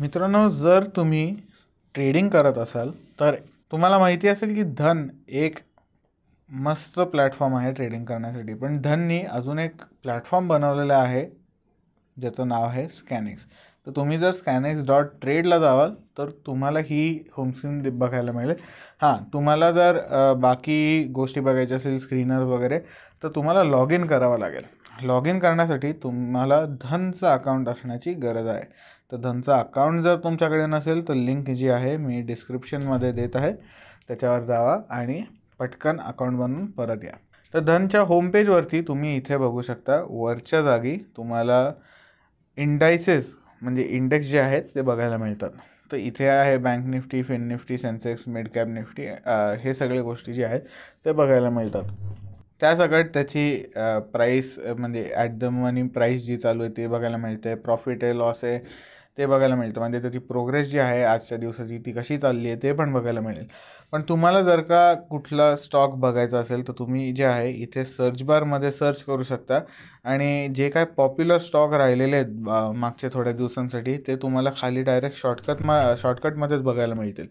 मित्रांनो, जर तुम्ही ट्रेडिंग करत असाल तर तुम्हाला माहिती असेल की धन एक मस्त प्लॅटफॉर्म आहे ट्रेडिंग करण्यासाठी. पण धननी अजून एक प्लॅटफॉर्म बनवलेला आहे ज्याचं नाव आहे स्कॅनिक्स. तर तुम्ही जर scanx.trade जावाल तर तुम्हाला ही होमस्क्रीन बघायला मिळेल. तुम्हाला जर बाकी गोष्टी बघायच्या असेल, स्क्रीनर वगैरे, तर तुम्हाला लॉग इन करावं लागेल. लॉग इन करण्यासाठी तुम्हाला धनचं अकाउंट असण्याची गरज आहे. तर धनचं अकाउंट जर तुमच्याकडे नसेल तर लिंक जी आहे मी डिस्क्रिप्शनमध्ये देत आहे, त्याच्यावर जावा आणि पटकन अकाउंट बनवून परत या. तर धनच्या होमपेजवरती तुम्ही इथे बघू शकता, वरच्या जागी तुम्हाला इंडायसेस म्हणजे इंडेक्स जे आहेत ते बघायला मिळतात. तर इथे आहे bank Nifty, fin Nifty, Sensex, mid cap Nifty, हे सगळे गोष्टी जे आहेत ते बघायला मिळतात. त्यासकट त्याची प्राईस म्हणजे ॲट द मनी प्राईस जी चालू आहे ते बघायला मिळते, प्रॉफिट आहे, लॉस आहे ते बघायला मिळतं. म्हणजे त्याची प्रोग्रेस जी आहे आजच्या दिवसाची ती कशी चालली आहे ते पण बघायला मिळेल. पण तुम्हाला जर का कुठला स्टॉक बघायचा असेल तर तुम्ही जे आहे इथे सर्च बारमध्ये सर्च करू शकता आणि जे काय पॉप्युलर स्टॉक राहिलेले आहेत मागच्या थोड्या दिवसांसाठी ते तुम्हाला खाली डायरेक्ट शॉर्टकटमध्येच बघायला मिळतील.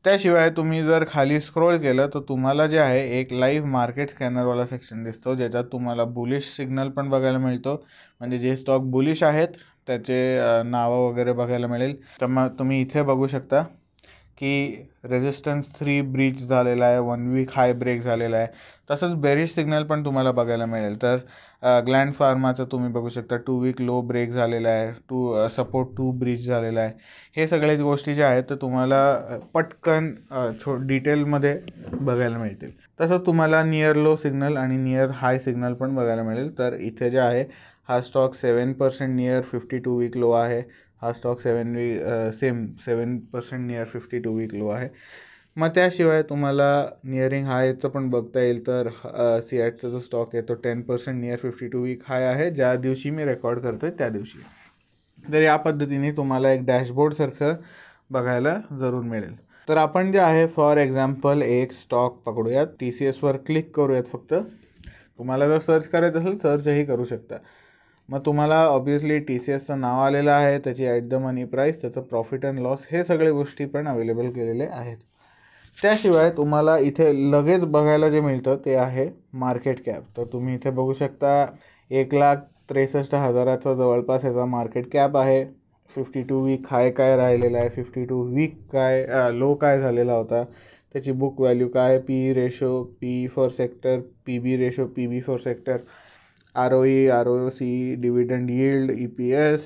त्याशिवाय तुम्ही जर खाली स्क्रोल केलं तर तुम्हाला जे आहे एक लाईव्ह मार्केट स्कॅनरवाला सेक्शन दिसतो, ज्याच्यात तुम्हाला बुलिश सिग्नल पण बघायला मिळतो. म्हणजे जे स्टॉक बुलिश आहेत त्याचे नावं वगैरे बघायला मिळेल. तर मग तुम्ही इथे बघू शकता की रेजिस्टन्स 3 ब्रीच झालेला आहे, 1 वीक हाय ब्रेक झालेला आहे. तसंच बेरिश सिग्नल पण तुम्हाला बघायला मिळेल. तर ग्लँड फार्माचं तुम्ही बघू शकता 2 वीक लो ब्रेक झालेला आहे, सपोर्ट 2 ब्रीच झालेला आहे. हे सगळ्याच गोष्टी ज्या आहेत तर तुम्हाला पटकन डिटेलमध्ये बघायला मिळतील. तसंच तुम्हाला नियर लो सिग्नल आणि नियर हाय सिग्नल पण बघायला मिळेल. तर इथे जे आहे हा स्टॉक 7% नियर 52 वीक लो आहे. हा स्टॉक 7% नियर 52 वीक लो आहे. मग त्याशिवाय तुम्हाला नियरिंग हायचं पण बघता येईल. तर सिॲटचा जो स्टॉक आहे तो 10% नियर 52 वीक हाय आहे, ज्या दिवशी मी रेकॉर्ड करतो आहे त्या दिवशी. तर या पद्धतीने तुम्हाला एक डॅशबोर्डसारखं बघायला जरूर मिळेल. तर आपण जे आहे फॉर एक्झाम्पल एक स्टॉक पकडूयात, TCSवर क्लिक करूयात. फक्त तुम्हाला जर सर्च करायचं असेल सर्चही करू शकता. मग तुम्हाला ऑब्वियसली TCSचं नाव आलेलं आहे, त्याची ॲट द मनी प्राईस, त्याचं प्रॉफिट अँड लॉस, हे सगळे गोष्टी पण अवेलेबल केलेले आहेत. त्याशिवाय तुम्हाला इथे लगेच बघायला जे मिळतं ते आहे मार्केट कॅप. तर तुम्ही इथे बघू शकता 1,63,000चा जवळपास ह्याचा मार्केट कॅप आहे. 52 वीक हाय काय राहिलेला आहे, 52 वीक काय लो काय झालेला होता, त्याची बुक व्हॅल्यू काय, PE ratio, PE for sector, PB ratio, PB for sector, ROE, ROC, dividend yield, EPS,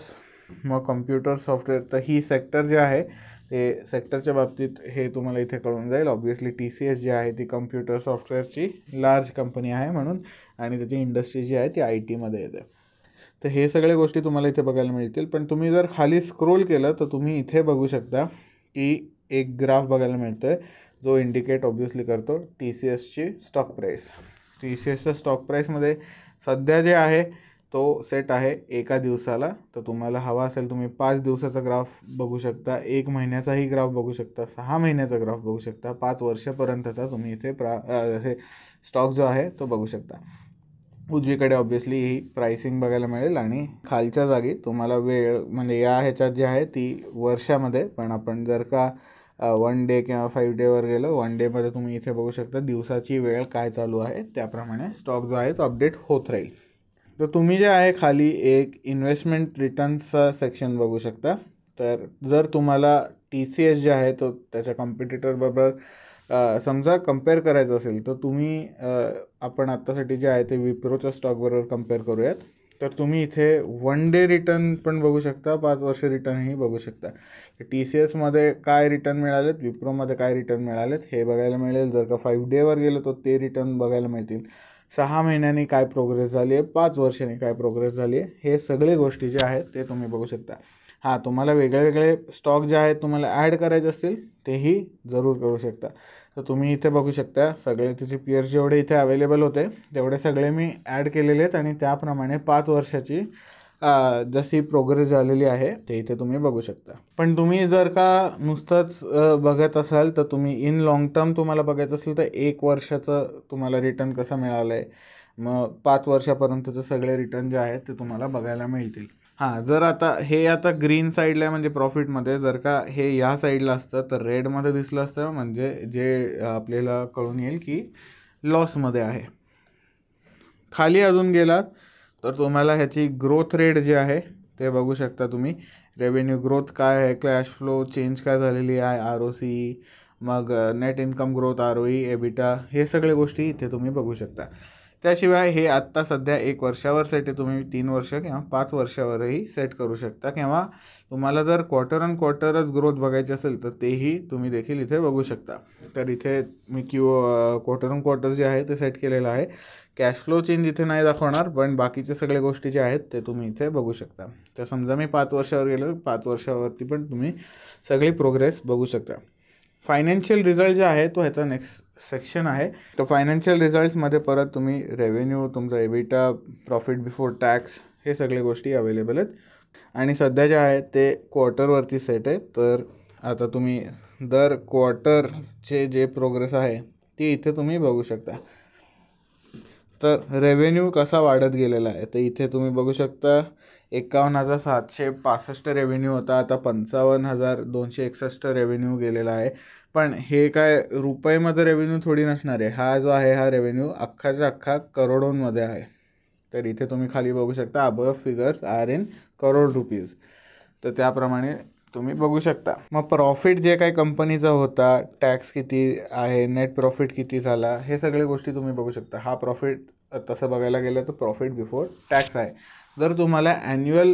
मग कम्प्युटर सॉफ्टवेअर. तर ही सेक्टर जे आहे ते सेक्टरच्या बाबतीत हे तुम्हाला इथे कळून जाईल. ऑब्वियसली TCS जी आहे ती कम्प्युटर सॉफ्टवेअरची लार्ज कंपनी आहे म्हणून, आणि त्याची इंडस्ट्री जी आहे ती IT मध्ये येते. तर हे सगळ्या गोष्टी तुम्हाला इथे बघायला मिळतील. पण तुम्ही जर खाली स्क्रोल केलं तर तुम्ही इथे बघू शकता की एक ग्राफ बघायला मिळतो आहे जो इंडिकेट ऑब्वियसली करतो TCSची स्टॉक प्राईस. TCSच्या स्टॉक प्राईसमध्ये सध्या जे आहे तो सेट आहे एका दिवसाला. तर तुम्हाला हवा असेल तुम्ही 5 दिवसाचा ग्राफ बघू शकता, 1 महिन्याचाही ग्राफ बघू शकता, 6 महिन्याचा ग्राफ बघू शकता, 5 वर्षापर्यंतचा तुम्ही इथे हे स्टॉक जो आहे तो बघू शकता. उजवीकडे ऑब्वियसली ही प्राइसिंग बघायला मिळेल आणि खालच्या जागी तुम्हाला वेळ, म्हणजे या ह्याच्यात जी आहे ती वर्षामध्ये. पण आपण जर का 1 डे किंवा 5 डेवर गेलो, 1 डेमध्ये तुम्ही इथे बघू शकता दिवसाची वेळ काय चालू आहे, त्याप्रमाणे स्टॉक जो आहे तो अपडेट होत राहील. तर तुम्ही जे आहे खाली एक इन्व्हेस्टमेंट रिटर्न्सचा सेक्शन बघू शकता. तर जर तुम्हाला TCS जे आहे तो त्याच्या कॉम्पिटिटरबरोबर समजा कम्पेअर करायचं असेल तर तुम्ही आपण आत्तासाठी जे आहे ते विप्रोच्या स्टॉकबरोबर कम्पेअर करूयात. तर तुम्ही इथे 1 डे रिटर्न पण बघू शकता, 5 वर्ष रिटर्नही बघू शकता. TCSमध्ये काय रिटर्न मिळालेत, विप्रोमध्ये काय रिटर्न मिळालेत हे बघायला मिळेल. जर का 5 डेवर गेलं तर ते रिटर्न बघायला मिळतील. 6 महिन्यांनी काय प्रोग्रेस झाली आहे, 5 वर्षांनी काय प्रोग्रेस झाली आहे, हे सगळे गोष्टी जे आहेत ते तुम्ही बघू शकता. तुम्हाला वेगळे स्टॉक जे आहेत तुम्हाला ॲड करायचे असतील तेही जरूर करू शकता. तर तुम्ही इथे बघू शकता सगळे त्याचे पिअर्स जेवढे इथे अवेलेबल होते तेवढे सगळे मी ॲड केलेले आहेत आणि त्याप्रमाणे 5 वर्षाची जशी प्रोग्रेस झालेली आहे ते इथे तुम्ही बघू शकता. पण तुम्ही जर का नुसतंच बघत असाल तर तुम्ही इन लाँग टर्म तुम्हाला बघायचं असेल तर 1 वर्षाचं तुम्हाला रिटर्न कसं मिळालं आहे, मग 5 वर्षापर्यंतचे सगळे रिटर्न जे आहेत ते तुम्हाला बघायला मिळतील. हां, जर आता ग्रीन साईडला आहे म्हणजे प्रॉफिटमध्ये, जर का हे ह्या साईडला असतं तर रेडमध्ये दिसलं असतं, म्हणजे जे आपल्याला कळून येईल की लॉसमध्ये आहे. खाली अजून गेलात तर तुम्हाला ह्याची ग्रोथ रेट जे आहे ते बघू शकता तुम्ही. रेव्हेन्यू ग्रोथ काय आहे, कॅश फ्लो चेंज काय झालेली आहे, ROC, मग net income growth, ROE, EBITDA, हे सगळे गोष्टी इथे तुम्ही बघू शकता. त्याशिवाय हे आत्ता सध्या 1 वर्षावर सेट आहे, तुम्ही 3 वर्ष किंवा 5 वर्षावरही सेट करू शकता, किंवा तुम्हाला जर क्वार्टर ऑन क्वार्टरच ग्रोथ बघायची असेल तर तेही तुम्ही देखील इथे बघू शकता. तर इथे मी क्वार्टर ऑन क्वार्टर जे आहे ते सेट केलेलं आहे. कॅश फ्लो चेंज इथे नाही दाखवणार, पण बाकीचे सगळे गोष्टी जे आहेत ते तुम्ही इथे बघू शकता. तर समजा मी 5 वर्षावर गेलो तर 5 वर्षावरती पण तुम्ही सगळी प्रोग्रेस बघू शकता. फायनान्शियल रिझल्ट जे आहे तो ह्याचा नेक्स्ट सेक्शन आहे. तर फायनान्शियल रिझल्ट्समध्ये परत तुम्ही रेव्हेन्यू, तुमचा एबिटा, प्रॉफिट बिफोर टॅक्स, हे सगळे गोष्टी अवेलेबल आहेत. आणि सध्या जे आहे ते क्वार्टरवरती सेट आहे. तर आता तुम्ही दर क्वार्टरचे जे प्रोग्रेस आहे ती इथे तुम्ही बघू शकता. तर रेव्हेन्यू कसा वाढत गेलेला आहे तर इथे तुम्ही बघू शकता. 51,765 रेव्हेन्यू होता, आता 55,261 रेव्हेन्यू गेलेला आहे. पण हे काय रुपयेमध्ये रेव्हेन्यू थोडी नसणार आहे, हा जो आहे हा रेव्हेन्यू अख्खाच्या अख्खा करोडोंमध्ये आहे. तर इथे तुम्ही खाली बघू शकता above figures are in crore rupees. तर त्याप्रमाणे तुम्ही बघू शकता. मग प्रॉफिट जे काही कंपनीचा होता, टॅक्स किती आहे, नेट प्रॉफिट किती झाला, हे सगळे गोष्टी तुम्ही बघू शकता. हा प्रॉफिट तसं बघायला गेलं तर प्रॉफिट बिफोर टॅक्स आहे. जर तुम्हाला ॲन्युअल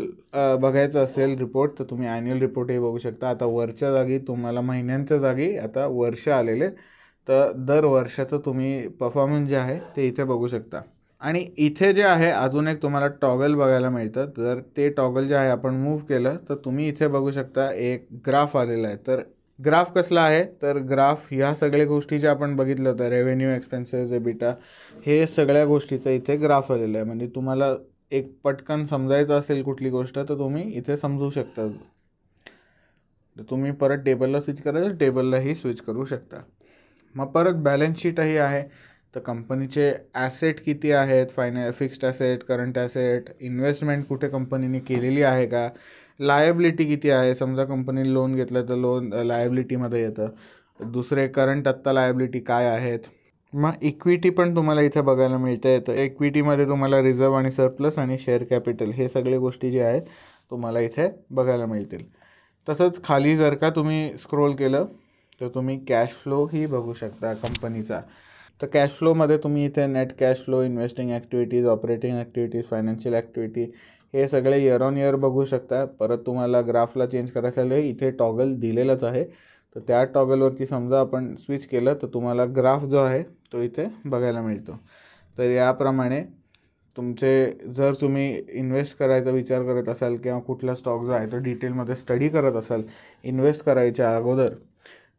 बघायचं असेल रिपोर्ट तर तुम्ही ॲन्युअल रिपोर्टही बघू शकता. आता वरच्या जागी तुम्हाला महिन्यांच्या जागी आता वर्ष आलेले, तर दर वर्षाचं तुम्ही परफॉर्मन्स जे आहे ते इथे बघू शकता. आणि इथे जे आहे अजून एक तुम्हाला टॉगल बघायला मिळतं. तर ते टॉगल जे आहे आपण मूव्ह केलं तर तुम्ही इथे बघू शकता एक ग्राफ आलेला आहे. तर ग्राफ कसला आहे तर ग्राफ ह्या सगळ्या गोष्टी ज्या आपण बघितलं होतं, रेव्हेन्यू, एक्सपेन्सेस, एबिटा, हे सगळ्या गोष्टीचं इथे ग्राफ आलेलं आहे. म्हणजे तुम्हाला एक पटकन समजायचं असेल कुठली गोष्ट तर तुम्ही इथे समजू शकता. तर तुम्ही परत टेबलला स्विच करायचं, टेबललाही स्विच करू शकता. मग परत बॅलन्स शीटही आहे. तर कंपनीचे ॲसेट किती आहेत, fixed asset, current asset, investment कुठे कंपनीने केलेली आहे का, लायबिलिटी किती आहे, समजा कंपनीने लोन घेतलं तर लोन लायबिलिटीमध्ये येतं. दुसरे करंट आत्ता लायबिलिटी काय आहेत. मग इक्विटी पण तुम्हाला इथे बघायला मिळते. तर इक्विटीमध्ये तुम्हाला रिझर्व आणि सरप्लस आणि शेअर कॅपिटल हे सगळे गोष्टी जे आहेत तुम्हाला इथे बघायला मिळतील. तसंच खाली जर का तुम्ही स्क्रोल केलं तर तुम्ही कॅश फ्लो ही बघू शकता कंपनीचा. तर कॅश फ्लोमध्ये तुम्ही इथे net cash flow, investing activities, operating activities, financial activity, हे सगळे इयर ऑन इयर बघू शकता. परत तुम्हाला ग्राफला चेंज करायचं आहे इथे टॉगल दिलेलंच आहे. तर त्या टॉगलवरती समजा आपण स्विच केलं तर तुम्हाला ग्राफ जो आहे तो इथे बघायला मिळतो. तर याप्रमाणे जर तुम्ही इन्व्हेस्ट करायचा विचार करत असाल किंवा कुठला स्टॉक जो आहे तो डिटेलमध्ये स्टडी करत असाल इन्व्हेस्ट करायच्या अगोदर,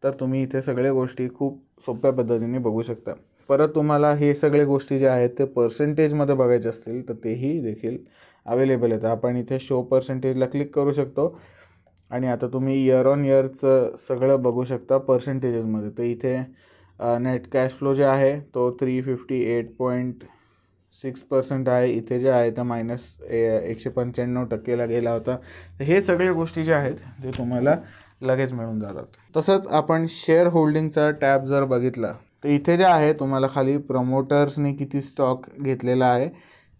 तर तुम्ही इथे सगळ्या गोष्टी खूप सोप्या पद्धतीने बघू शकता. परत तुम्हाला हे सगळे गोष्टी ज्या आहेत ते पर्सेंटेजमध्ये बघायचे असतील तर तेही देखील अवेलेबल आहेत. आपण इथे शो पर्सेंटेजला क्लिक करू शकतो आणि आता तुम्ही इयर ऑन इयरचं सगळं बघू शकता पर्सेंटेजेसमध्ये. तर इथे नेट कॅश फ्लो जे आहे तो 358.6% आहे. इथे जे आहे तर -195% गेला होता. तर हे सगळे गोष्टी ज्या आहेत ते तुम्हाला लगेच मिळून जातात. तसंच आपण शेअर होल्डिंगचा टॅब जर बघितला तर इथे जे आहे तुम्हाला खाली प्रमोटर्सने किती स्टॉक घेतलेला आहे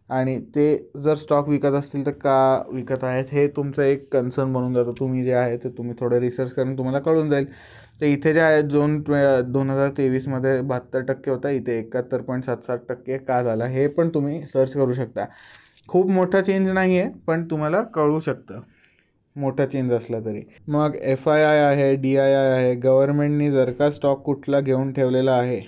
आणि ते जर स्टॉक विकत असतील तर का विकत आहेत हे तुमचं एक कन्सर्न बनून जातं. तुम्ही जे आहे ते तुम्ही थोडं रिसर्च करून तुम्हाला कळून जाईल. तर इथे जे आहे 2023मध्ये 72% होता, इथे 71.77% का झाला हे पण तुम्ही सर्च करू शकता. खूप मोठा चेंज नाही आहे पण तुम्हाला कळू शकतं मोठा चेंज असला तरी. मग FII आहे, DII आहे. गव्हर्नमेंटनी जर का स्टॉक कुठला घेऊन ठेवलेला आहे,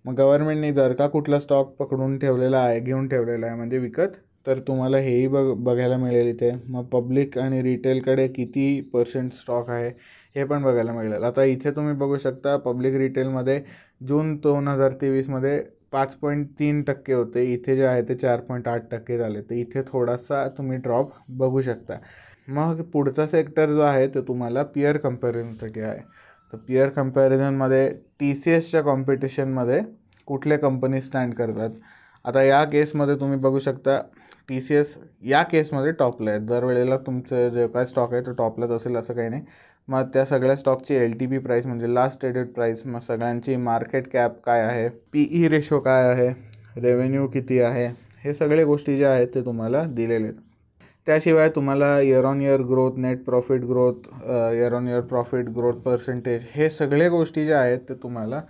मग गव्हर्नमेंटने जर का कुठला स्टॉक पकडून ठेवलेला आहे, घेऊन ठेवलेला आहे म्हणजे विकत, तर तुम्हाला हेही बघायला मिळेल इथे. मग पब्लिक आणि रिटेलकडे किती % स्टॉक आहे हे पण बघायला मिळेल. आता इथे तुम्ही बघू शकता पब्लिक रिटेलमध्ये जून 2023मध्ये 5.3% होते, इथे जे आहे ते 4.8% झाले. तर इथे थोडासा तुम्ही ड्रॉप बघू शकता. मग पुढचा सेक्टर जो आहे तो तुम्हाला पिअर कम्पॅरिझनसाठी आहे. तर पिअर कम्पॅरिझनमध्ये TCSच्या कॉम्पिटिशनमध्ये कुठल्या कंपनी स्टँड करतात. आता या केसमध्ये तुम्ही बघू शकता TCS या केसमध्ये टॉपला आहे. दरवेळेला तुमचं जे काय स्टॉक आहे तो टॉपलाच असेल असं काही नाही. मग त्या सगळ्या स्टॉकची LTP प्राईस म्हणजे लास्ट ट्रेडेड प्राईस, मग सगळ्यांची मार्केट कॅप काय आहे, PE रेशो काय आहे, रेव्हेन्यू किती आहे, हे सगळे गोष्टी ज्या आहेत ते तुम्हाला दिलेले आहेत. त्याशिवाय तुम्हाला year on year growth, net profit growth, year on year profit growth percentage, हे सगळे गोष्टी ज्या आहेत ते तुम्हाला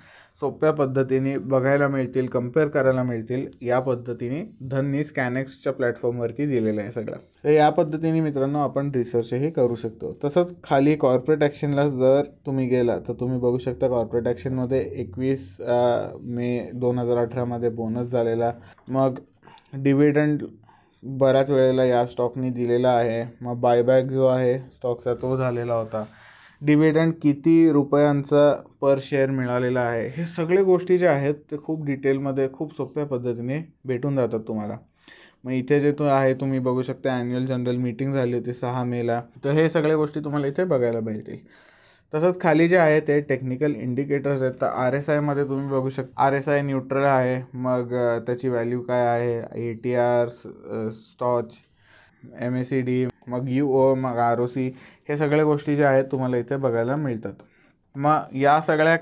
सोप्या पद्धतीने बघायला मिळतील, कम्पेअर करायला मिळतील. या पद्धतीने धननी स्कॅनेक्सच्या प्लॅटफॉर्मवरती दिलेलं आहे सगळं. तर या पद्धतीने मित्रांनो आपण रिसर्चही करू शकतो. तसंच खाली कॉर्पोरेट ॲक्शनला जर तुम्ही गेला तर तुम्ही बघू शकता कॉर्पोरेट ॲक्शनमध्ये 21 मे 2018मध्ये बोनस झालेला. मग डिव्हिडंड बऱ्याच वेळेला या स्टॉकनी दिलेला आहे. मग बायबॅक जो आहे स्टॉकचा तो झालेला होता. डिव्हिडंड किती रुपयांचा पर शेअर मिळालेला आहे, हे सगळे गोष्टी ज्या आहेत ते खूप डिटेलमध्ये खूप सोप्या पद्धतीने भेटून जातात तुम्हाला. मग इथे जे आहे तुम्ही बघू शकता ॲन्युअल जनरल मीटिंग झाली होती 6 मेला. तर हे सगळ्या गोष्टी तुम्हाला इथे बघायला मिळतील. तसंच खाली जे आहे ते टेक्निकल इंडिकेटर्स आहेत. तर RSIमध्ये तुम्ही बघू शकता RSI न्यूट्रल आहे. मग त्याची व्हॅल्यू काय आहे, ATR, स्टॉच, MACD, मग UO, मग ROC, हे सगळ्या गोष्टी ज्या आहेत तुम्हाला इथे बघायला मिळतात. मग या सगळ्या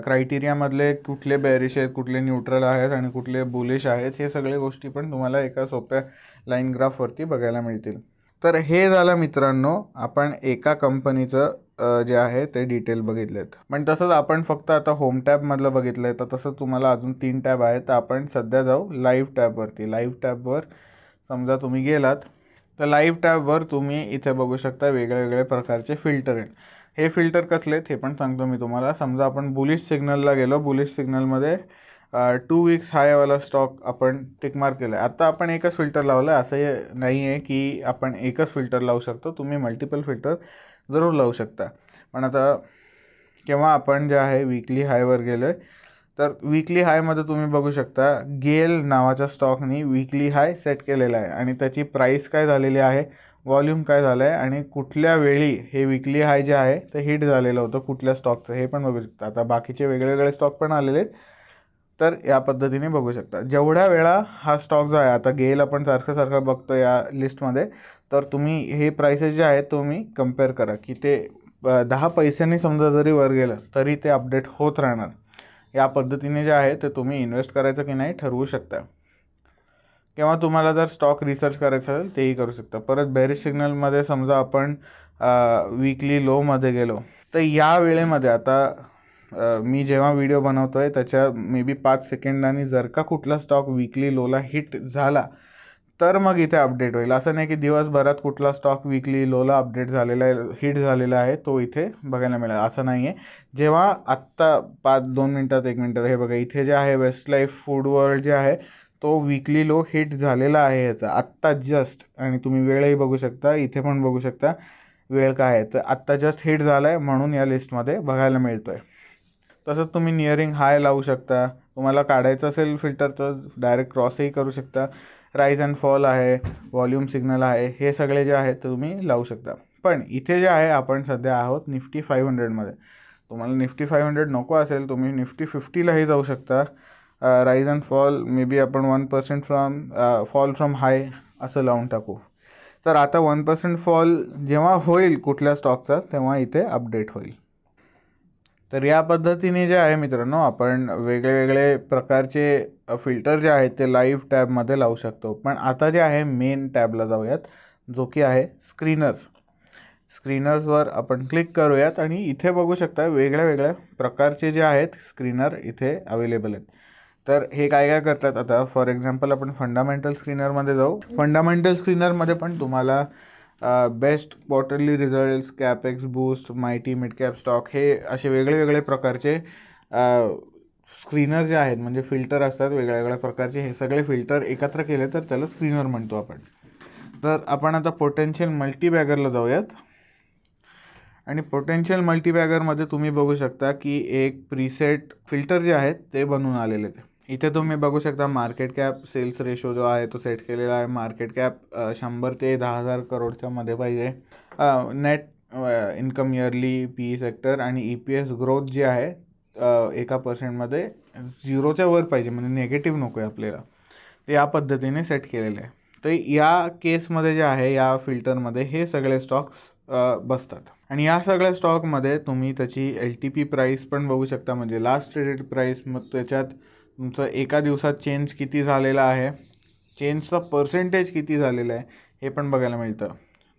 क्रायटेरियामधले कुठले बेरिश आहेत, कुठले न्यूट्रल आहेत आणि कुठले बुलिश आहेत, हे सगळे गोष्टी पण तुम्हाला एका सोप्या लाईन ग्राफवरती बघायला मिळतील. तर हे झालं मित्रांनो आपण एका कंपनीचं जे आहे ते डिटेल बघितलेत. पण तसंच आपण फक्त आता होम टॅबमधलं बघितलं आहे. तर तसंच तुम्हाला अजून 3 टॅब आहेत. तर आपण सध्या जाऊ लाईव्ह टॅबवरती. लाईव्ह टॅबवर समजा तुम्ही गेलात तर लाईव्ह टॅबवर तुम्ही इथे बघू शकता वेगवेगळे प्रकारचे फिल्टर आहेत. हे फिल्टर कसले आहेत हे पण सांगतो मी तुम्हाला. समजा आपण बुलिश सिग्नलला गेलो. बुलिश सिग्नलमध्ये 2 वीक्स हायवाला स्टॉक आपण टिकमार्क केला आहे. आता आपण एकच फिल्टर लावलं आहे, असं नाही आहे की आपण एकच फिल्टर लावू शकतो. तुम्ही मल्टिपल फिल्टर जरूर लावू शकता. पण आता केव्हा आपण जे आहे वीकली हायवर गेलो आहे, तर वीकली हायमध्ये तुम्ही बघू शकता गेल नावाच्या स्टॉकनी वीकली हाय सेट केलेला आहे आणि त्याची प्राईस काय झालेली आहे, व्हॉल्यूम काय झालं आहे आणि कुठल्या वेळी हे वीकली हाय जे आहे ते हिट झालेलं होतं कुठल्या स्टॉकचं, हे पण बघू शकता. आता बाकीचे वेगवेगळे स्टॉक पण आलेले आहेत. तर या पद्धतीने बघू शकता जेवढ्या वेळा हा स्टॉक जो आहे, आता गेल आपण सारखं बघतो या लिस्टमध्ये, तर तुम्ही हे प्राइसेस जे आहेत तुम्ही कम्पेअर करा की ते 10 पैशांनी समजा जरी वर गेलं तरी ते अपडेट होत राहणार. या पद्धतीने जे आहे ते तुम्ही इन्व्हेस्ट करायचं की नाही ठरवू शकता. किंवा तुम्हाला जर स्टॉक रिसर्च करायचं असेल तेही करू शकता. परत बेरिश सिग्नलमध्ये समजा आपण वीकली लोमध्ये गेलो तर या वेळेमध्ये आता मी जेव्हा व्हिडिओ बनवतो आहे त्याच्या मे बी 5 सेकंदांनी जर का कुठला स्टॉक वीकली लोला हिट झाला तर मग इथे अपडेट होईल. असं नाही की दिवसभरात कुठला स्टॉक वीकली लोला अपडेट झालेला आहे, हिट झालेला आहे तो इथे बघायला मिळेल असं नाही आहे. जेव्हा आत्ता 2 मिनटात 1 मिनटात हे बघा इथे जे आहे वेस्ट लाईफ फूड वर्ल्ड जे आहे तो वीकली लो हिट झालेला आहे ह्याचा आत्ता जस्ट. आणि तुम्ही वेळही बघू शकता, इथे पण बघू शकता वेळ काय आहे, तर आत्ता जस्ट हिट झाला आहे म्हणून या लिस्टमध्ये बघायला मिळतो आहे. तसंच तुम्ही नियरिंग हाय लावू शकता. तुम्हाला काढायचं असेल फिल्टर तर डायरेक्ट क्रॉसही करू शकता. राईज अँड फॉल आहे, व्हॉल्यूम सिग्नल आहे, हे सगळे जे आहेत ते तुम्ही लावू शकता. पण इथे जे आहे आपण सध्या आहोत निफ्टी 500मध्ये. तुम्हाला निफ्टी 500 नको असेल तुम्ही निफ्टी 50लाही जाऊ शकता. Rise and fall may be आपण 1% फॉल फ्रॉम हाय असं लावून टाकू. तर आता 1% फॉल जेव्हा होईल कुठल्या स्टॉकचा तेव्हा इथे अपडेट होईल. तर या पद्धतीने जे आहे मित्रांनो आपण वेगळे प्रकारचे फिल्टर जे आहेत ते लाईव्ह टॅबमध्ये लावू शकतो. पण आता जे आहे मेन टॅबला जाऊयात जो की आहे स्क्रीनर्स. स्क्रीनर्सवर आपण क्लिक करूयात आणि इथे बघू शकता वेगळ्या प्रकारचे जे आहेत स्क्रीनर इथे अवेलेबल आहेत. तर हे काय करतात, आता फॉर एक्झाम्पल आपण फंडामेंटल स्क्रीनरमध्ये जाऊ. फंडामेंटल स्क्रीनरमध्ये पण तुम्हाला best quarterly results, capex boost, mighty mid cap stock, हे असे वेगळे प्रकारचे स्क्रीनर जे आहेत म्हणजे फिल्टर असतात वेगळ्या प्रकारचे. हे सगळे फिल्टर एकत्र केले तर त्याला स्क्रीनर म्हणतो आपण. तर आपण आता पोटेन्शियल मल्टीबॅगरला जाऊयात. आणि पोटेन्शियल मल्टीबॅगरमध्ये तुम्ही बघू शकता की एक प्रीसेट फिल्टर जे आहेत ते बनवून आलेले आहेत. इथे तुम्ही बघू शकता मार्केट कॅप सेल्स रेशो जो आहे तो सेट केलेला आहे. मार्केट कॅप 100 ते 10,000 करोडच्या मध्ये पाहिजे. Net income yearly PE sector आणि EPS ग्रोथ जी आहे 1% 0च्या वर पाहिजे, म्हणजे निगेटिव्ह नको आहे आपल्याला. ते या पद्धतीने सेट केलेलं आहे. तर या केसमध्ये जे आहे या फिल्टरमध्ये हे सगळे स्टॉक्स बसतात. आणि या सगळ्या स्टॉकमध्ये तुम्ही त्याची LTP प्राईस पण बघू शकता, म्हणजे लास्ट ट्रेडेड प्राईस. मग त्याच्यात तुमचं एका दिवसात चेंज किती झालेला आहे, चेंजचा पर्सेंटेज किती झालेला आहे हे पण बघायला मिळतं.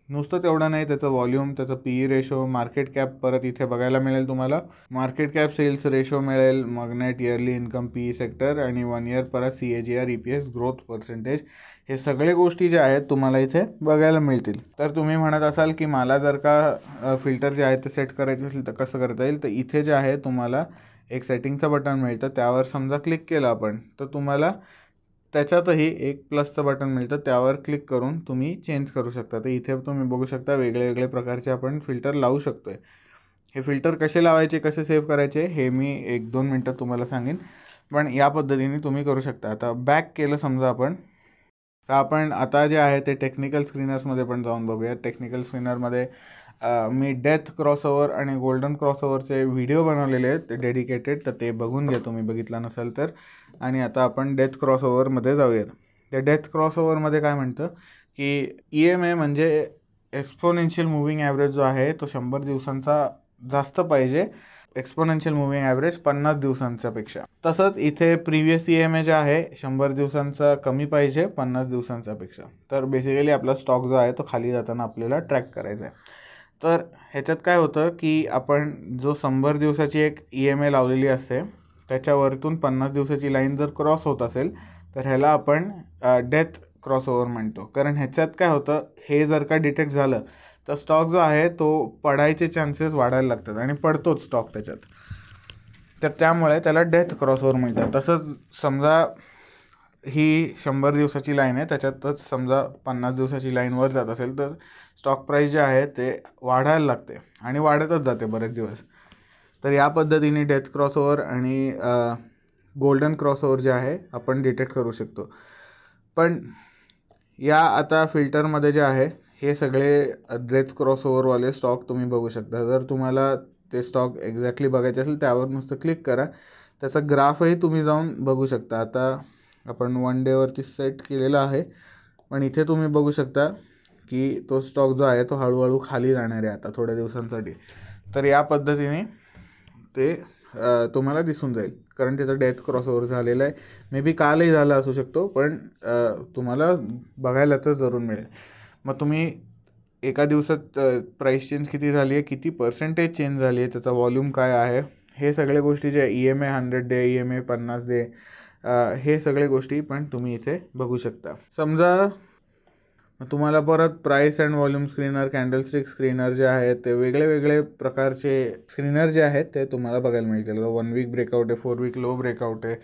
नुसतं तेवढं नाही, त्याचं व्हॉल्यूम, त्याचं PE रेशो, मार्केट कॅप परत इथे बघायला मिळेल तुम्हाला. मार्केट कॅप सेल्स रेशो मिळेल, मग net yearly income, PE sector आणि 1 इयर परत CAGR, EPS ग्रोथ पर्सेंटेज, हे सगळे गोष्टी ज्या आहेत तुम्हाला इथे बघायला मिळतील. तर तुम्ही म्हणत असाल की मला जर का फिल्टर जे आहे ते सेट करायचं असेल तर कसं करता येईल, तर इथे जे आहे तुम्हाला एक सेटिंगचं बटन मिळतं, त्यावर समजा क्लिक केलं आपण तर तुम्हाला त्याच्यातही एक प्लसचं बटन मिळतं, त्यावर क्लिक करून तुम्ही चेंज करू शकता. तर इथे तुम्ही बघू शकता वेगळे वेगळे प्रकारचे आपण फिल्टर लावू शकतो आहे. हे फिल्टर कसे लावायचे, कसे सेव्ह करायचे हे मी 1-2 मिनटात तुम्हाला सांगेन, पण या पद्धतीने तुम्ही करू शकता. आता बॅक केलं समजा आपण, तर आपण आता जे आहे ते टेक्निकल स्क्रीनर्समध्ये पण जाऊन बघूया. टेक्निकल स्क्रीनरमध्ये मी डेथ क्रॉसओव्हर आणि गोल्डन क्रॉसओव्हरचे व्हिडिओ बनवलेले आहेत डेडिकेटेड, तर ते बघून घ्या तुम्ही बघितला नसाल तर. आणि आता आपण डेथ क्रॉसओव्हरमध्ये जाऊयात. त्या डेथ क्रॉसओव्हरमध्ये काय म्हणतं की EMA म्हणजे एक्सपोनेन्शियल मूव्हिंग ॲव्हरेज जो आहे तो 100 दिवसांचा जास्त पाहिजे, एक्सपोनेन्शियल मूव्हिंग ॲव्हरेज 50 दिवसांच्या पेक्षा. तसंच इथे प्रिव्हियस EMA जे आहे 100 दिवसांचा कमी पाहिजे 50 दिवसांच्या पेक्षा. तर बेसिकली आपला स्टॉक जो आहे तो खाली जाताना आपल्याला ट्रॅक करायचा आहे. तर ह्याच्यात काय होतं की आपण जो 100 दिवसाची एक EMA लावलेली असते त्याच्यावरतून 50 दिवसाची लाईन जर क्रॉस होत असेल तर ह्याला आपण डेथ क्रॉसओव्हर म्हणतो. कारण ह्याच्यात काय होतं, हे जर का डिटेक्ट झालं तर स्टॉक जो आहे तो पडायचे चान्सेस वाढायला लागतात आणि पडतोच स्टॉक त्याच्यात. तर त्यामुळे त्याला डेथ क्रॉसओव्हर म्हणतात. तसंच समजा ही 100 दिवसाची लाईन आहे, त्याच्यातच समजा 50 दिवसाची लाईनवर जात असेल तर स्टॉक प्राईस जे आहे ते वाढायला लागते आणि वाढतच जाते बरेच दिवस. तर या पद्धतीने डेथ क्रॉसओव्हर आणि गोल्डन क्रॉसओव्हर जे आहे आपण डिटेक्ट करू शकतो. पण या आता फिल्टरमध्ये जे आहे हे सगळे डेथ क्रॉसओव्हरवाले स्टॉक तुम्ही बघू शकता. जर तुम्हाला ते स्टॉक एक्झॅक्टली बघायचे असेल त्यावर नुसतं क्लिक करा, त्याचा ग्राफही तुम्ही जाऊन बघू शकता. आता आपण 1 डेवरती सेट केलेला आहे, पण इथे तुम्ही बघू शकता की तो स्टॉक जो आहे तो हळूहळू खाली जाणार आहे आता थोड्या दिवसांसाठी. तर या पद्धतीने ते तुम्हाला दिसून जाईल, कारण त्याचा डेथ क्रॉसओव्हर झालेला आहे. मे बी कालही झाला असू शकतो, पण तुम्हाला बघायला तर जरूर मिळेल. मग तुम्ही एका दिवसात प्राईस चेंज किती झाली आहे, किती पर्सेंटेज चेंज झाली आहे, त्याचा व्हॉल्यूम काय आहे, हे सगळ्या गोष्टी जे EMA 100 डे, EMA 50 डे, हे सगळे गोष्टी पण तुम्ही इथे बघू शकता. समजा तुम्हाला परत price and volume screener, candlestick screener जे आहेत ते वेगळे वेगळे प्रकारचे स्क्रीनर जे आहेत ते तुम्हाला बघायला मिळतील. 1 वीक ब्रेकआउट आहे, 4 वीक लो ब्रेकआउट आहे,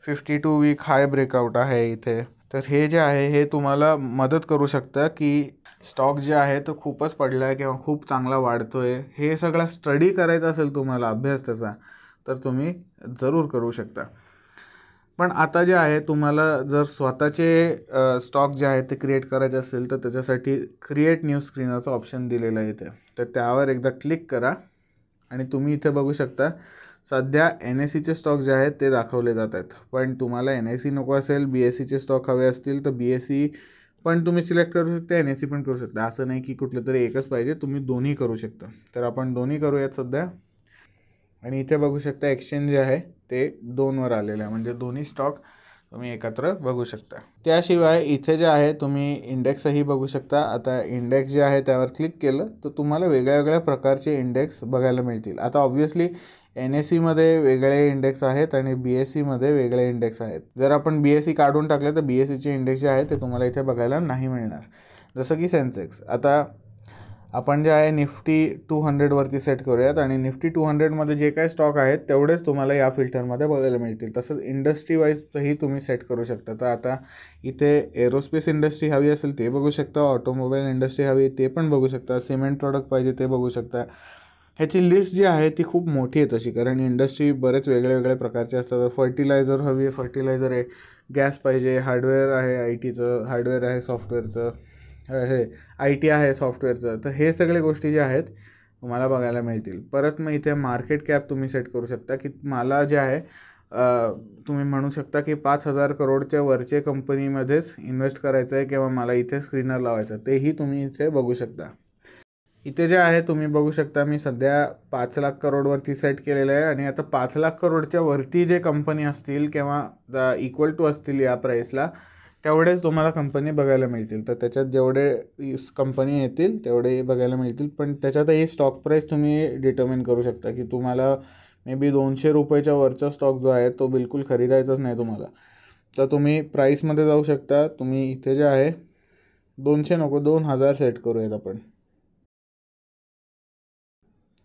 52 वीक हाय ब्रेकआउट आहे इथे. तर हे जे आहे हे तुम्हाला मदत करू शकतं की स्टॉक जे आहे तो खूपच पडला आहे किंवा खूप चांगला वाढतो आहे. हे सगळा स्टडी करायचा असेल तुम्हाला, अभ्यास त्याचा, तर तुम्ही जरूर करू शकता. पण आता जे आहे तुम्हाला जर स्वतःचे स्टॉक जे आहेत ते क्रिएट करायचे असेल तर त्याच्यासाठी क्रिएट न्यू स्क्रीनरचा ऑप्शन दिलेला आहे इथे. तर त्यावर एकदा क्लिक करा आणि तुम्ही इथे बघू शकता सध्या NSEचे स्टॉक जे आहेत ते दाखवले जात आहेत. पण तुम्हाला NSE नको असेल, BSEचे स्टॉक हवे असतील तर BSE पण तुम्ही सिलेक्ट करू शकता, NSE पण करू शकता. असं नाही की कुठलं तरी एकच पाहिजे, तुम्ही दोन्ही करू शकता. तर आपण दोन्ही करूयात सध्या. आणि इथे बघू शकता एक्सचेंज जे आहे ते 2वर आलेलं आहे, म्हणजे दोन्ही स्टॉक तुम्ही एकत्र बघू शकता. त्याशिवाय इथे जे आहे तुम्ही इंडेक्सही बघू शकता. आता इंडेक्स जे आहे त्यावर क्लिक केलं तर तुम्हाला वेगळ्या वेगळ्या प्रकारचे इंडेक्स बघायला मिळतील. आता ऑब्व्हियसली NSEमध्ये वेगळे इंडेक्स आहेत आणि BSEमध्ये वेगळे इंडेक्स आहेत. जर आपण BSE काढून टाकले तर BSEचे इंडेक्स जे आहे ते तुम्हाला इथे बघायला नाही मिळणार. जसं की सेन्सेक्स. आता आपण जे आहे निफ्टी 200वरती सेट करूयात आणि निफ्टी 200मध्ये जे काही स्टॉक आहेत तेवढेच तुम्हाला या फिल्टरमध्ये बघायला मिळतील. तसंच इंडस्ट्री वाईजही तुम्ही सेट करू शकता. तर आता इथे एरोस्पेस इंडस्ट्री हवी असेल ते बघू शकता, ऑटोमोबाईल इंडस्ट्री हवी ते पण बघू शकता, सिमेंट प्रॉडक्ट पाहिजे ते बघू शकता. ह्याची लिस्ट जी आहे ती खूप मोठी आहे तशी, कारण इंडस्ट्री बरेच वेगळे वेगळे प्रकारचे असतात. फर्टिलायझर हवी आहे, फर्टिलायझर आहे, गॅस पाहिजे, हार्डवेअर आहे, IT हार्डवेअर आहे, सॉफ्टवेअरचं हे IT आहे, सॉफ्टवेअरचं. तर हे सगळे गोष्टी ज्या आहेत तुम्हाला बघायला मिळतील. परत मग इथे मार्केट कॅप तुम्ही सेट करू शकता की मला जे आहे तुम्ही म्हणू शकता की 5,000 करोडच्या वरचे कंपनीमध्येच इन्व्हेस्ट करायचं आहे किंवा मला इथे स्क्रीनर लावायचं, तेही तुम्ही इथे बघू शकता. इथे जे आहे तुम्ही बघू शकता मी सध्या 5 लाख करोडवरती सेट केलेलं आहे आणि आता 5 लाख करोडच्या वरती जे कंपनी असतील किंवा इक्वल टू असतील या प्राईसला तेवढेच तुम्हाला कंपनी बघायला मिळतील. तर त्याच्यात जेवढे कंपनी येतील तेवढे बघायला मिळतील, पण त्याच्यातही स्टॉक प्राईस तुम्ही डिटर्मिन करू शकता की तुम्हाला मे बी 200 रुपयाच्या वरचा स्टॉक जो आहे तो बिलकुल खरीदायचाच नाही तुम्हाला. तर तुम्ही प्राईसमध्ये जाऊ शकता. तुम्ही इथे जे आहे 200 नको 2,000 सेट करूयात आपण.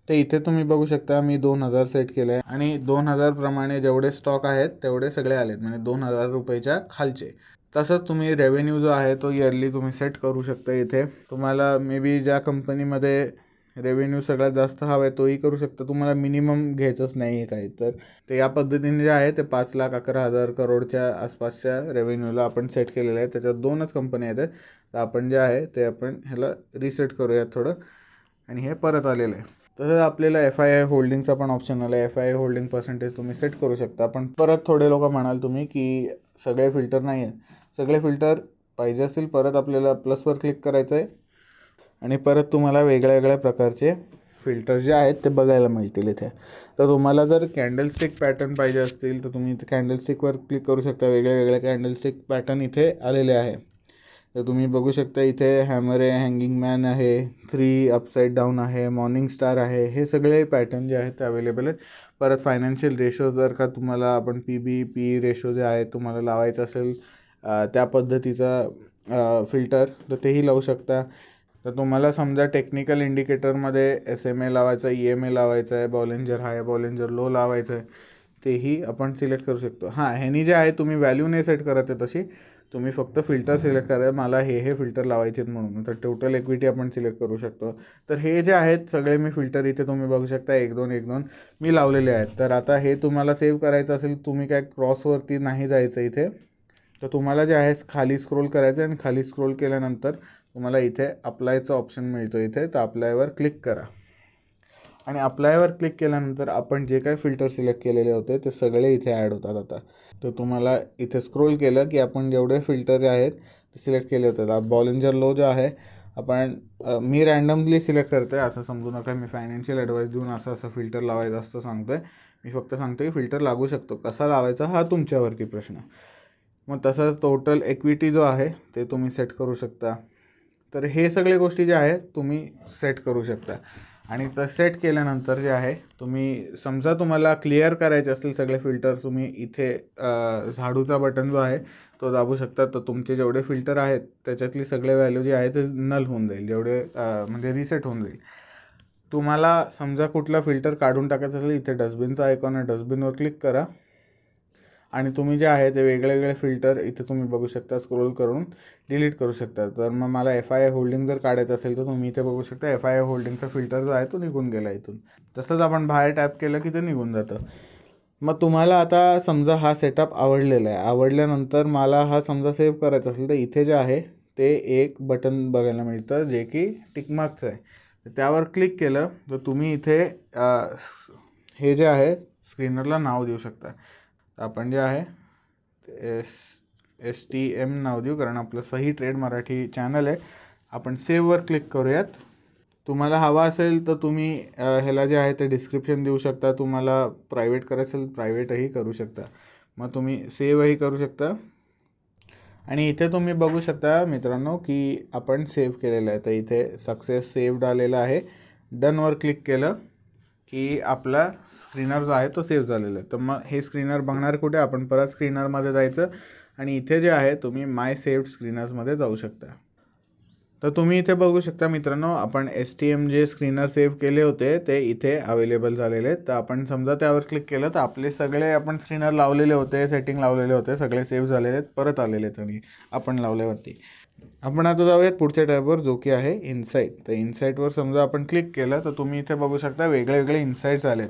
तर इथे तुम्ही बघू शकता मी 2,000 सेट केलं आहे आणि 2,000 प्रमाणे जेवढे स्टॉक आहेत तेवढे सगळे आलेत, म्हणजे 2,000 रुपयाच्या खालचे. तसंच तुम्ही रेव्हेन्यू जो आहे तो इयरली तुम्ही सेट करू शकता. इथे तुम्हाला मे बी ज्या कंपनीमध्ये रेव्हेन्यू सगळ्यात जास्त हवा आहे तोही करू शकता. तुम्हाला मिनिमम घ्यायचंच नाही आहे काही. तर ते या पद्धतीने जे आहे ते 5,11,000 करोडच्या आसपासच्या रेव्हेन्यूला आपण सेट केलेलं आहे. त्याच्यात 2च कंपन्या आहेत. तर आपण जे आहे ते आपण ह्याला रिसेट करूयात थोडं आणि हे परत आलेलं आहे. तसंच आपल्याला FII होल्डिंगचा पण ऑप्शन आला आहे. FII होल्डिंग पर्सेंटेज तुम्ही सेट करू शकता. पण परत थोडे लोक म्हणाल तुम्ही की सगळे फिल्टर नाही आहेत. सगळे फिल्टर पाहिजे असतील परत आपल्याला प्लसवर क्लिक करायचं आहे आणि परत तुम्हाला वेगळ्या वेगळ्या प्रकारचे फिल्टर जे आहेत ते बघायला मिळतील इथे. तर तुम्हाला जर कॅन्डलस्टिक पॅटर्न पाहिजे असतील तर तुम्ही इथे कॅन्डलस्टिकवर क्लिक करू शकता. वेगळे वेगळे कॅन्डलस्टिक पॅटर्न इथे आलेले आहे. तर तुम्ही बघू शकता इथे हॅमर आहे, हँगिंग मॅन आहे, 3 अपसाईड डाऊन आहे, मॉर्निंग स्टार आहे. हे सगळे पॅटर्न जे आहेत ते अवेलेबल आहेत. परत फायनान्शियल रेशो जर का तुम्हाला आपण PE रेशो जे आहे तुम्हाला लावायचं असेल त्या पद्धतीचा फिल्टर तर तेही लावू शकता. तर तुम्हाला समजा टेक्निकल इंडिकेटरमध्ये SMA लावायचा आहे, EMA लावायचा आहे, बॉलिंजर हाय बॉलिंजर लो लावायचं आहे, तेही आपण सिलेक्ट करू शकतो. ह्यानी जे आहे तुम्ही व्हॅल्यू नाही सेट करत आहे तशी, तुम्ही फक्त फिल्टर सिलेक्ट करा. मला हे फिल्टर लावायचे आहेत म्हणून. तर टोटल इक्विटी आपण सिलेक्ट करू शकतो. तर हे जे आहेत सगळे मी फिल्टर इथे तुम्ही बघू शकता 1-2 मी लावलेले आहेत. तर आता हे तुम्हाला सेव्ह करायचं असेल तुम्ही काय क्रॉसवरती नाही जायचं इथे. तर तुम्हाला जे आहे खाली स्क्रोल करायचं आणि खाली स्क्रोल केल्यानंतर तुम्हाला इथे अप्लायचा ऑप्शन मिळतो इथे. तर अप्लायवर क्लिक करा आणि अप्लायवर क्लिक केल्यानंतर आपण जे काही फिल्टर सिलेक्ट केलेले होते ते सगळे इथे ॲड होतात आता. तर तुम्हाला इथे स्क्रोल केलं की आपण जेवढे फिल्टर आहेत ते सिलेक्ट केले होते. बॉलिंजर लो जो आहे आपण मी रँडमली सिलेक्ट करतो आहे, असं समजू नका मी फायनान्शियल ॲडवाईस देऊन असं फिल्टर लावायचं असतं सांगतो आहे. मी फक्त सांगतो की फिल्टर लागू शकतो. कसा लावायचा हा तुमच्यावरती प्रश्न. मग तसंच टोटल इक्विटी जो आहे ते तुम्ही सेट करू शकता. तर हे सगळे गोष्टी ज्या आहेत तुम्ही सेट करू शकता. आणि तर सेट केल्यानंतर जे आहे तुम्ही समजा तुम्हाला क्लिअर करायचे असतील सगळे फिल्टर, तुम्ही इथे झाडूचा बटन जो आहे तो दाबू शकता. तर तुमचे जेवढे फिल्टर आहेत त्याच्यातली सगळे व्हॅल्यू जे आहे ते नल होऊन जाईल, जेवढे म्हणजे रिसेट होऊन जाईल. तुम्हाला समजा कुठला फिल्टर काढून टाकायचा असेल इथे डस्टबिनचा आयकॉन आहे, डस्टबिनवर क्लिक करा आणि तुम्ही जे आहे ते वेगळे वेगळे फिल्टर इथे तुम्ही बघू शकता स्क्रोल करून डिलीट करू शकता. तर मग मला FII होल्डिंग जर काढायचं असेल तर तुम्ही इथे बघू शकता FII होल्डिंगचा फिल्टर जो आहे तो निघून गेला इथून. तसंच आपण बाहेर टॅप केलं की ते निघून जातं. मग तुम्हाला आता समजा हा सेटअप आवडलेला आहे. आवडल्यानंतर मला हा समजा सेव्ह करायचा असेल तर इथे जे आहे ते एक बटन बघायला मिळतं जे की टिकमार्कचं आहे. तर त्यावर क्लिक केलं तर तुम्ही इथे हे जे आहे स्क्रीनरला नाव देऊ शकता. आपण जे आहे STM नाव देऊ कारण आपलं सही ट्रेड मराठी चॅनल आहे. आपण सेव्हवर क्लिक करूयात. तुम्हाला हवा असेल तर तुम्ही ह्याला जे आहे ते डिस्क्रिप्शन देऊ शकता. तुम्हाला प्रायव्हेट करायचं असेल प्रायव्हेटही करू शकता. मग तुम्ही सेव्हही करू शकता आणि इथे तुम्ही बघू शकता मित्रांनो की आपण सेव्ह केलेलं आहे. तर इथे सक्सेस सेव्हड आलेलं आहे. डनवर क्लिक केलं की आपला स्क्रीनर जो आहे तो सेव्ह झालेला आहे. तर मग हे स्क्रीनर बघणार कुठे, आपण परत स्क्रीनरमध्ये जायचं आणि इथे जे आहे तुम्ही माय सेव्ड स्क्रीनर्समध्ये जाऊ शकता. तर तुम्ही इथे बघू शकता मित्रांनो आपण STM जे स्क्रीनर सेव्ह केले होते ते इथे अवेलेबल झालेले आहेत. तर आपण समजा त्यावर क्लिक केलं तर आपले सगळे आपण स्क्रीनर लावलेले होते, सेटिंग लावलेले होते, सगळे सेव्ह झालेले आहेत, परत आलेले आहेत आणि आपण लावल्यावरती. आपण आता जाऊयात पुढच्या टॅबवर जो की आहे इन्साईट. तर इन्साईटवर समजा आपण क्लिक केलं तर तुम्ही इथे बघू शकता वेगळे वेगळे इन्साईट्स आलेत.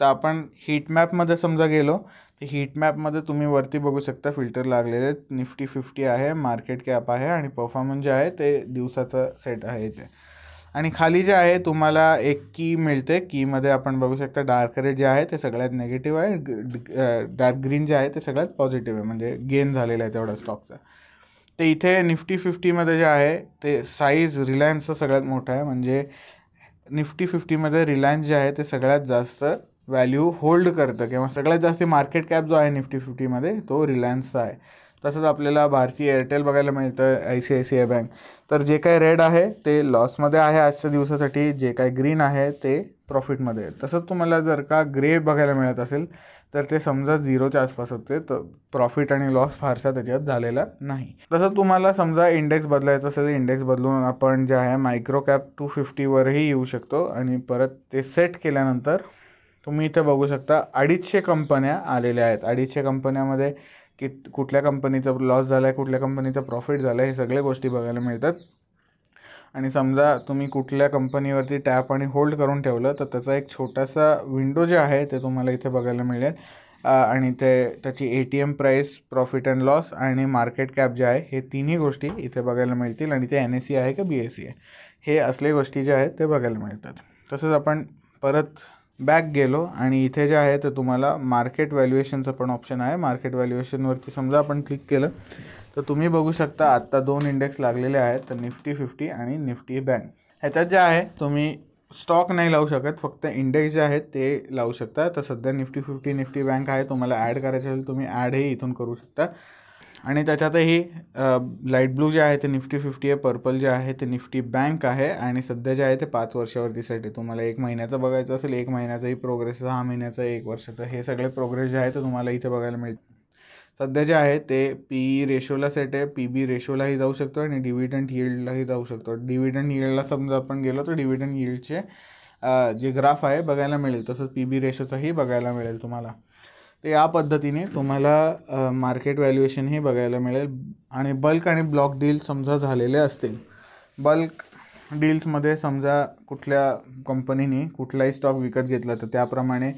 तर आपण हीट मॅपमध्ये समजा गेलो तर हीट मॅपमध्ये तुम्ही वरती बघू शकता फिल्टर लागलेले आहेत. निफ्टी 50 आहे, मार्केट कॅप आहे आणि परफॉर्मन्स जे आहे ते दिवसाचं सेट आहे इथे. आणि खाली जे आहे तुम्हाला एक की मिळते. कीमध्ये आपण बघू शकता डार्क रेड जे आहे ते सगळ्यात नेगेटिव्ह आहे, डार्क ग्रीन जे आहे ते सगळ्यात पॉझिटिव्ह आहे, म्हणजे गेन झालेला आहे तेवढा स्टॉकचा. ते इथे निफ्टी 50मध्ये जे आहे ते साईज रिलायन्सचा सगळ्यात मोठा आहे, म्हणजे निफ्टी 50मध्ये रिलायन्स जे आहे ते सगळ्यात जास्त व्हॅल्यू होल्ड करतं किंवा सगळ्यात जास्त मार्केट कॅप जो आहे निफ्टी 50मध्ये तो रिलायन्सचा आहे. तसंच आपल्याला भारतीय एअरटेल बघायला मिळतं, ICICI बँक. तर जे काही रेड आहे ते लॉसमध्ये आहे आजच्या दिवसासाठी, जे काही ग्रीन आहे ते प्रॉफिटमध्ये आहे. तसंच तुम्हाला जर का ग्रे बघायला मिळत असेल तर ते समजा 0च्या आसपास होते, तर प्रॉफिट आणि लॉस फारसा त्याच्यात झालेला नाही. तसं तुम्हाला समजा इंडेक्स बदलायचं असेल, इंडेक्स बदलून आपण जे आहे मायक्रो कॅप 250वरही येऊ शकतो आणि परत ते सेट केल्यानंतर तुम्ही इथे बघू शकता 250 कंपन्या आलेल्या आहेत. 250 कंपन्यामध्ये कुठल्या कंपनीचा लॉस झाला आहे, कुठल्या कंपनीचा प्रॉफिट झाला आहे, हे सगळ्या गोष्टी बघायला मिळतात. आणि समजा तुम्ही कुठल्या कंपनीवरती टॅप आणि होल्ड करून ठेवलं तर त्याचा एक छोटासा विंडो जे आहे ते तुम्हाला इथे बघायला मिळेल. आणि त्याची ATM price, profit and loss आणि मार्केट कॅप जे आहे हे तिन्ही गोष्टी इथे बघायला मिळतील. आणि ते NSE आहे का BSE आहे हे असले गोष्टी जे आहेत ते बघायला मिळतात. तसंच आपण परत बॅक गेलो आणि इथे जे आहे तर तुम्हाला मार्केट व्हॅल्युएशनचं पण ऑप्शन आहे. मार्केट व्हॅल्युएशनवरती समजा आपण क्लिक केलं तर तुम्ही बघू शकता आत्ता 2 इंडेक्स लागलेले आहेत, तर निफ्टी 50 आणि निफ्टी बँक. ह्याच्यात जे आहे तुम्ही स्टॉक नाही लावू शकत, फक्त इंडेक्स जे आहेत ते लावू शकता. तर सध्या निफ्टी 50 निफ्टी बँक आहे, तुम्हाला ॲड करायचं असेल तुम्ही ॲडही इथून करू शकता. आणि त्याच्यातही लाईट ब्लू जे आहे ते निफ्टी 50 आहे, पर्पल जे आहे ते निफ्टी बँक आहे आणि सध्या जे आहे ते 5 वर्षावरती साठी. तुम्हाला 1 महिन्याचं बघायचं असेल 1 महिन्याचाही प्रोग्रेस, 6 महिन्याचा, 1 वर्षाचा, हे सगळे प्रोग्रेस जे आहे ते तुम्हाला इथे बघायला मिळते. सध्या जे आहे ते PE रेशोला सेट आहे, PB रेशोलाही जाऊ शकतो आणि डिव्हिडंड यील्डलाही जाऊ शकतो. डिव्हिडंड यील्डला समजा आपण गेलो तर डिव्हिडंड यील्डचे जे ग्राफ आहे बघायला मिळेल, तसंच PB रेशोचाही बघायला मिळेल तुम्हाला. तर या पद्धतीने तुम्हाला मार्केट व्हॅल्युएशनही बघायला मिळेल. आणि बल्क आणि ब्लॉक डील समजा झालेले असतील, बल्क डील्समध्ये समजा कुठल्या कंपनीने कुठलाही स्टॉक विकत घेतला तर त्याप्रमाणे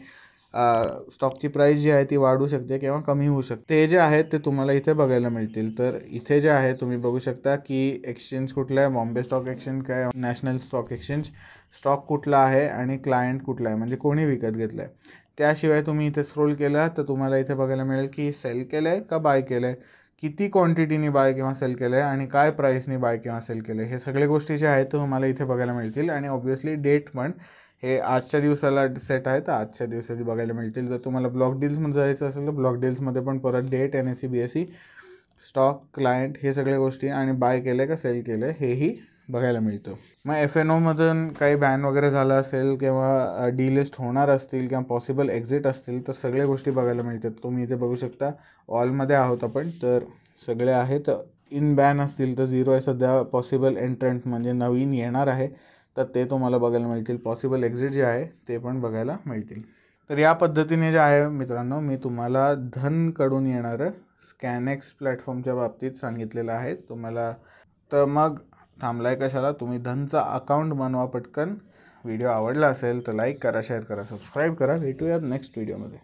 स्टॉकची प्राईस जी आहे ती वाढू शकते किंवा कमी होऊ शकते. ते जे आहेत ते तुम्हाला इथे बघायला मिळतील. तर इथे जे आहे तुम्ही बघू शकता की एक्सचेंज कुठलं आहे, बॉम्बे स्टॉक एक्सचेंज काय, नॅशनल स्टॉक एक्सचेंज, स्टॉक कुठला आहे आणि क्लायंट कुठला आहे, म्हणजे कोणी विकत घेतलं आहे. त्याशिवाय तुम्ही इथे स्क्रोल केला तर तुम्हाला इथे बघायला मिळेल की सेल केलं आहे का बाय केलं आहे, किती क्वांटिटीने बाय किंवा सेल केलं आहे आणि काय प्राईसने बाय किंवा सेल केलं आहे, हे सगळे गोष्टी जे आहेत तुम्हाला इथे बघायला मिळतील. आणि ऑब्व्हियसली डेट पण हे आजच्या दिवसाला सेट आहे तर आजच्या दिवसाची बघायला मिळतील. जर तुम्हाला ब्लॉक डील्समध्ये जायचं असेल तर ब्लॉक डील्समध्ये पण परत debt, NSE BSE, stock, client, हे सगळ्या गोष्टी आणि बाय केलं का सेल केलं हेही बघायला मिळतं. मग FNOमधून काही बॅन वगैरे झालं असेल किंवा डिलिस्ट होणार असतील किंवा पॉसिबल एक्झिट असतील तर सगळ्या गोष्टी बघायला मिळतात. तुम्ही इथे बघू शकता ऑलमध्ये आहोत आपण, तर सगळे आहेत. इन बॅन असतील तर 0 आहे सध्या, पॉसिबल एंट्रंट म्हणजे नवीन येणार आहे तर ते तुम्हाला बघायला मिळतील. पॉसिबल एक्झिट जे आहे ते पण बघायला मिळतील. तर या पद्धतीने जे आहे मित्रांनो मी तुम्हाला धनकडून येणारं स्कॅनएक्स प्लॅटफॉर्मच्या बाबतीत सांगितलेलं आहे तुम्हाला. तर मग थांबलाय कशाला, तुम्ही धनचा अकाउंट बनवा पटकन. व्हिडिओ आवडला असेल तर लाईक करा, शेअर करा, सबस्क्राईब करा. भेटूयात नेक्स्ट व्हिडिओमध्ये.